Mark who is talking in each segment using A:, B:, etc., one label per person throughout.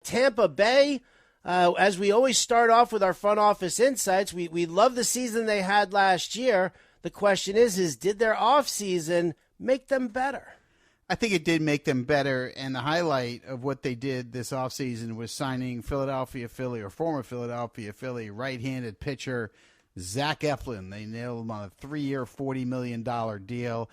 A: Tampa Bay, as we always start off with our front office insights, we love the season they had last year. The question is did their offseason make them better?
B: I think it did make them better, and the highlight of what they did this offseason was signing former Philadelphia Philly right-handed pitcher Zach Eflin. They nailed him on a 3-year, $40 million deal.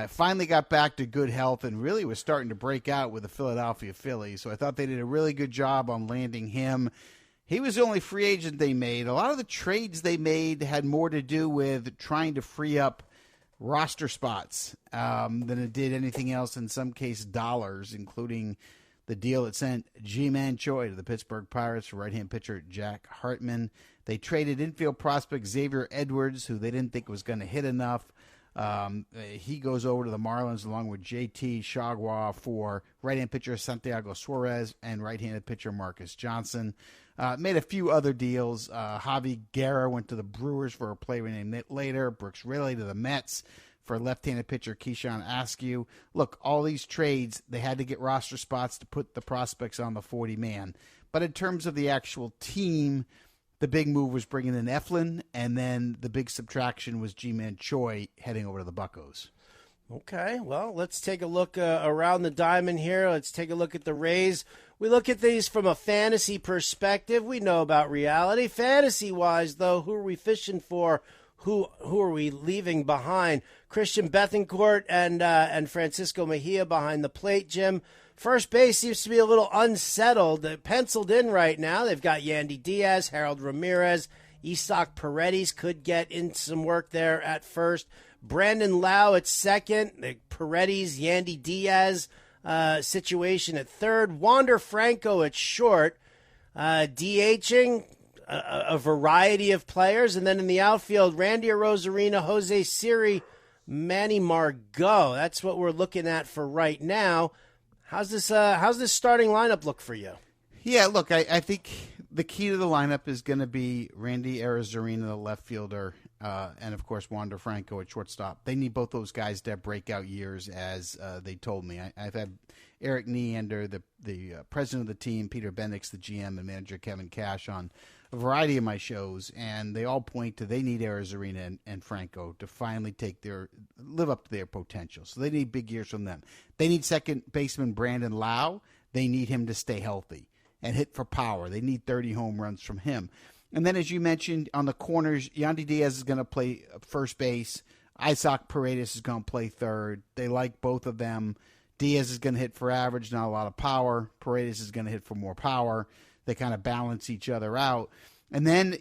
B: Finally got back to good health and really was starting to break out with the Philadelphia Phillies. So I thought they did a really good job on landing him. He was the only free agent they made. A lot of the trades they made had more to do with trying to free up roster spots than it did anything else, in some case dollars, including the deal that sent Ji-Man Choi to the Pittsburgh Pirates for right-hand pitcher Jack Hartman. They traded infield prospect Xavier Edwards, who they didn't think was going to hit enough. He goes over to the Marlins along with J.T. Chagua for right-hand pitcher Santiago Suarez and right-handed pitcher Marcus Johnson. Made a few other deals. Javi Guerra went to the Brewers for a player named later. Brooks Raley to the Mets for left-handed pitcher Keyshawn Askew. Look, all these trades, they had to get roster spots to put the prospects on the 40-man. But in terms of the actual team, the big move was bringing in Eflin, and then the big subtraction was Ji-Man Choi heading over to the Buccos.
A: Okay, well, let's take a look around the diamond here. Let's take a look at the Rays. We look at these from a fantasy perspective. We know about reality. Fantasy-wise, though, who are we fishing for? Who are we leaving behind? Christian Bethancourt and Francisco Mejia behind the plate, Jim. First base seems to be a little unsettled. They're penciled in right now. They've got Yandy Diaz, Harold Ramirez, Isaac Paredes could get in some work there at first. Brandon Lau at second. The Paredes, Yandy Diaz situation at third. Wander Franco at short. DHing a variety of players. And then in the outfield, Randy Arozarena, Jose Siri, Manny Margot. That's what we're looking at for right now. How's this starting lineup look for you?
B: Yeah, look, I think the key to the lineup is going to be Randy Arozarena, the left fielder, and, of course, Wander Franco at shortstop. They need both those guys to have breakout years, as they told me. I've had Eric Neander, the president of the team, Peter Bendix, the GM, and manager Kevin Cash on a variety of my shows, and they all point to they need Arozarena and Franco to finally live up to their potential. So they need big years from them. They need second baseman Brandon Lau. They need him to stay healthy and hit for power. They need 30 home runs from him. And then, as you mentioned, on the corners, Yandy Diaz is going to play first base. Isaac Paredes is going to play third. They like both of them. Diaz is going to hit for average, not a lot of power. Paredes is going to hit for more power. They kind of balance each other out. And then,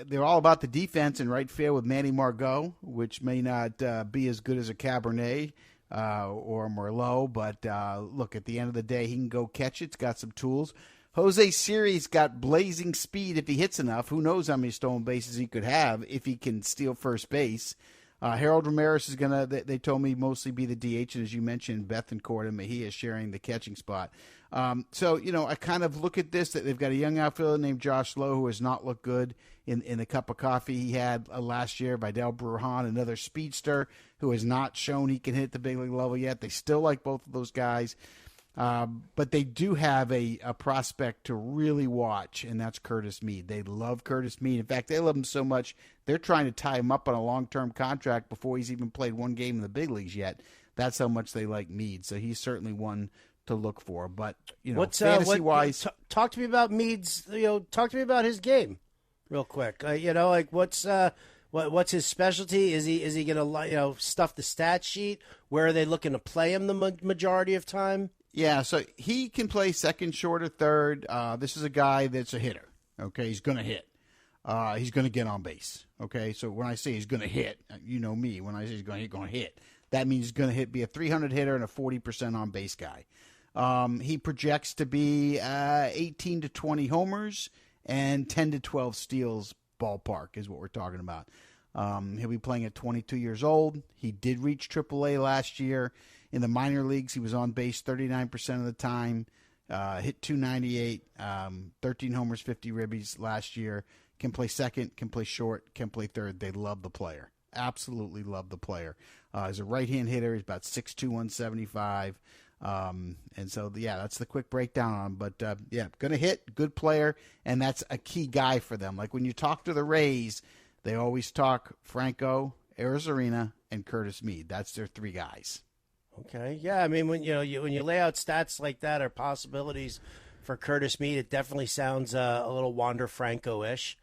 B: they're all about the defense in right field with Manny Margot, which may not be as good as a Cabernet or a Merlot. But, look, at the end of the day, he can go catch it. He's got some tools. Jose Siri's got blazing speed if he hits enough. Who knows how many stolen bases he could have if he can steal first base. Harold Ramirez is going to, they told me, mostly be the DH. And as you mentioned, Bethancourt and Mejia sharing the catching spot. So, I kind of look at this, that they've got a young outfielder named Josh Lowe who has not looked good in the cup of coffee he had last year. Vidal Brujan, another speedster who has not shown he can hit the big league level yet. They still like both of those guys. But they do have a prospect to really watch, and that's Curtis Mead. They love Curtis Mead. In fact, they love him so much, they're trying to tie him up on a long-term contract before he's even played one game in the big leagues yet. That's how much they like Mead. So he's certainly one to look for. But, fantasy-wise...
A: talk to me about Mead's, talk to me about his game real quick. What's his specialty? Is he going to, stuff the stat sheet? Where are they looking to play him the majority of time?
B: Yeah, so he can play second, short, or third. This is a guy that's a hitter. Okay, he's going to hit. He's going to get on base. Okay, so when I say he's going to hit, you know me. When I say he's going to hit, that means he's going to be a 300 hitter and a 40% on base guy. He projects to be 18 to 20 homers and 10 to 12 steals ballpark is what we're talking about. He'll be playing at 22 years old. He did reach AAA last year. In the minor leagues, he was on base 39% of the time, hit 298, 13 homers, 50 ribbies last year. Can play second, can play short, can play third. They love the player. Absolutely love the player. He's a right-hand hitter. He's about 6'2", 175. And so, yeah, that's the quick breakdown on him. But, yeah, going to hit, good player, and that's a key guy for them. Like when you talk to the Rays, they always talk Franco, Arizarena, and Curtis Mead. That's their three guys.
A: Okay, yeah, I mean, when when you lay out stats like that or possibilities for Curtis Mead, it definitely sounds a little Wander Franco-ish.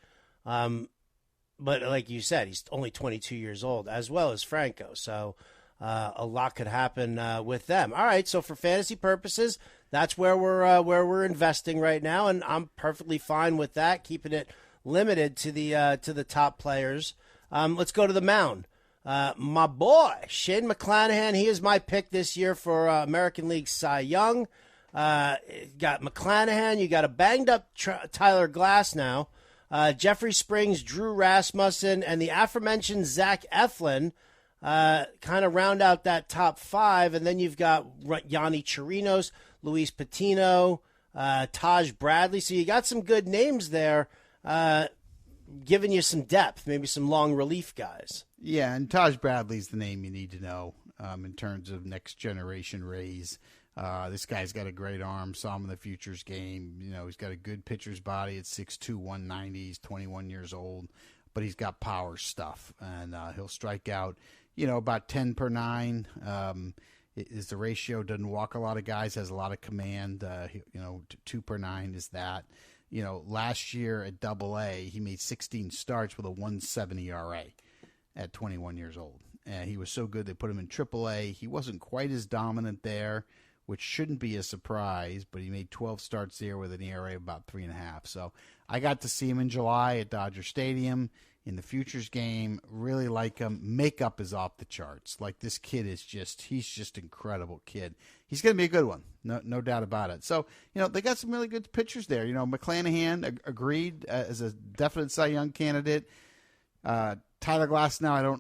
A: But like you said, he's only 22 years old, as well as Franco. So a lot could happen with them. All right, so for fantasy purposes, that's where we're investing right now, and I'm perfectly fine with that, keeping it limited to the top players. Let's go to the mound. My boy, Shane McClanahan, he is my pick this year for American League Cy Young. Got McClanahan, you got a banged-up Tyler Glass now. Jeffrey Springs, Drew Rasmussen, and the aforementioned Zach Eflin kind of round out that top five. And then you've got Yanni Chirinos, Luis Patino, Taj Bradley. So you got some good names there, giving you some depth, maybe some long relief guys.
B: Yeah, and Taj Bradley's the name you need to know in terms of next generation Rays. This guy's got a great arm. Saw him in the Futures game. You know, he's got a good pitcher's body at 6'2", 190. He's 21 years old, but he's got power stuff, and he'll strike out, about 10 per 9. Is the ratio, doesn't walk a lot of guys, has a lot of command. 2 per 9 is that. Last year at Double-A, he made 16 starts with a 1.70 ERA at 21 years old. And he was so good they put him in Triple-A. He wasn't quite as dominant there, which shouldn't be a surprise, but he made 12 starts there with an ERA of about 3.5. So I got to see him in July at Dodger Stadium in the Futures game. Really like him. Makeup is off the charts. Like, this kid is he's just incredible kid. He's going to be a good one. No doubt about it. So, they got some really good pitchers there. McClanahan agreed as a definite Cy Young candidate. Tyler Glass now,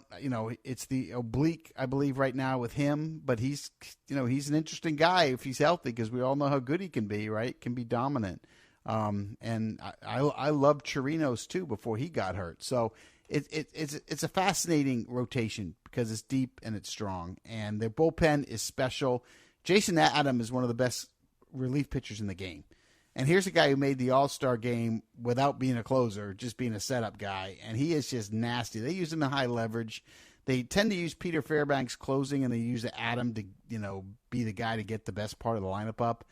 B: it's the oblique, I believe, right now with him, but he's an interesting guy if he's healthy, because we all know how good he can be, right? Can be dominant. And I loved Chirinos too before he got hurt. So it's a fascinating rotation because it's deep and it's strong, and their bullpen is special. Jason Adam is one of the best relief pitchers in the game. And here's a guy who made the All-Star game without being a closer, just being a setup guy, and he is just nasty. They use him in high leverage. They tend to use Peter Fairbanks closing, and they use Adam to, be the guy to get the best part of the lineup up.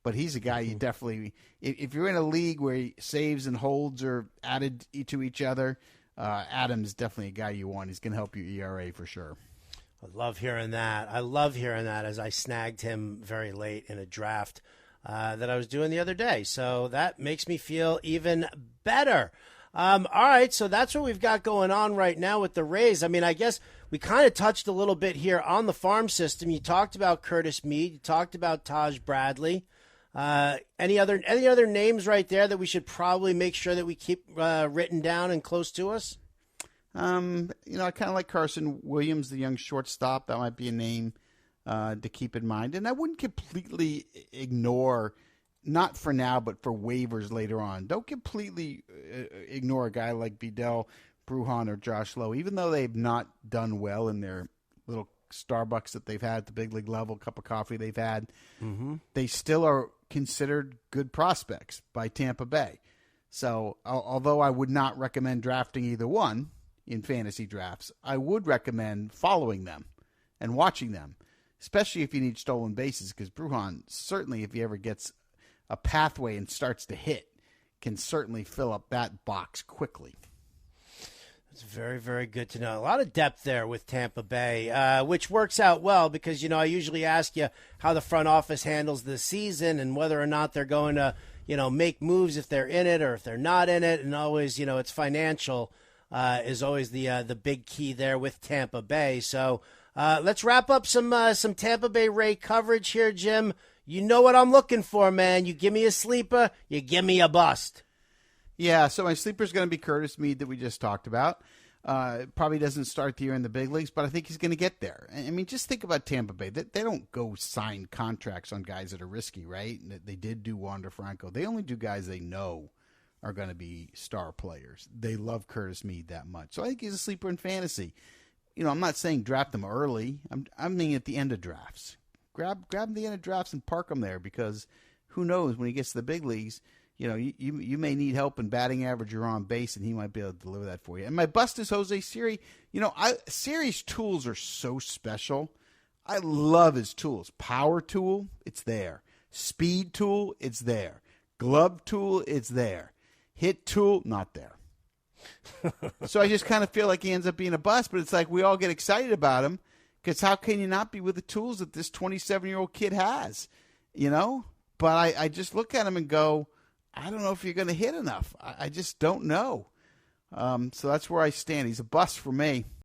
B: But he's a guy you definitely, if you're in a league where saves and holds are added to each other, Adam's definitely a guy you want. He's going to help your ERA for sure.
A: I love hearing that. As I snagged him very late in a draft that I was doing the other day. So that makes me feel even better. All right, so that's what we've got going on right now with the Rays. I mean, I guess we kind of touched a little bit here on the farm system. You talked about Curtis Mead. You talked about Taj Bradley. Any other names right there that we should probably make sure that we keep written down and close to us?
B: I kind of like Carson Williams, the young shortstop. That might be a name to keep in mind. And I wouldn't completely ignore, not for now, but for waivers later on. Don't completely ignore a guy like Vidal, Brujan, or Josh Lowe, even though they've not done well in their little Starbucks that they've had at the big league level, cup of coffee they've had. Mm-hmm. They still are considered good prospects by Tampa Bay. So although I would not recommend drafting either one in fantasy drafts, I would recommend following them and watching them, especially if you need stolen bases, because Brujan, certainly if he ever gets a pathway and starts to hit, can certainly fill up that box quickly.
A: It's very, very good to know. A lot of depth there with Tampa Bay, which works out well because, I usually ask you how the front office handles the season and whether or not they're going to, make moves if they're in it or if they're not in it. And always, it's financial is always the big key there with Tampa Bay. So let's wrap up some Tampa Bay Ray coverage here, Jim. You know what I'm looking for, man. You give me a sleeper, you give me a bust.
B: Yeah, so my sleeper is going to be Curtis Mead that we just talked about. Probably doesn't start the year in the big leagues, but I think he's going to get there. I mean, just think about Tampa Bay. They don't go sign contracts on guys that are risky, right? They did do Wander Franco. They only do guys they know are going to be star players. They love Curtis Mead that much. So I think he's a sleeper in fantasy. I'm not saying draft him early. I'm meaning at the end of drafts. grab him at the end of drafts and park him there, because who knows, when he gets to the big leagues, you may need help in batting average or on base, and he might be able to deliver that for you. And my bust is Jose Siri. Siri's tools are so special. I love his tools. Power tool, it's there. Speed tool, it's there. Glove tool, it's there. Hit tool, not there. So I just kind of feel like he ends up being a bust, but it's like we all get excited about him, because how can you not be with the tools that this 27-year-old kid has, But I just look at him and go, I don't know if you're going to hit enough. I just don't know. So that's where I stand. He's a bust for me.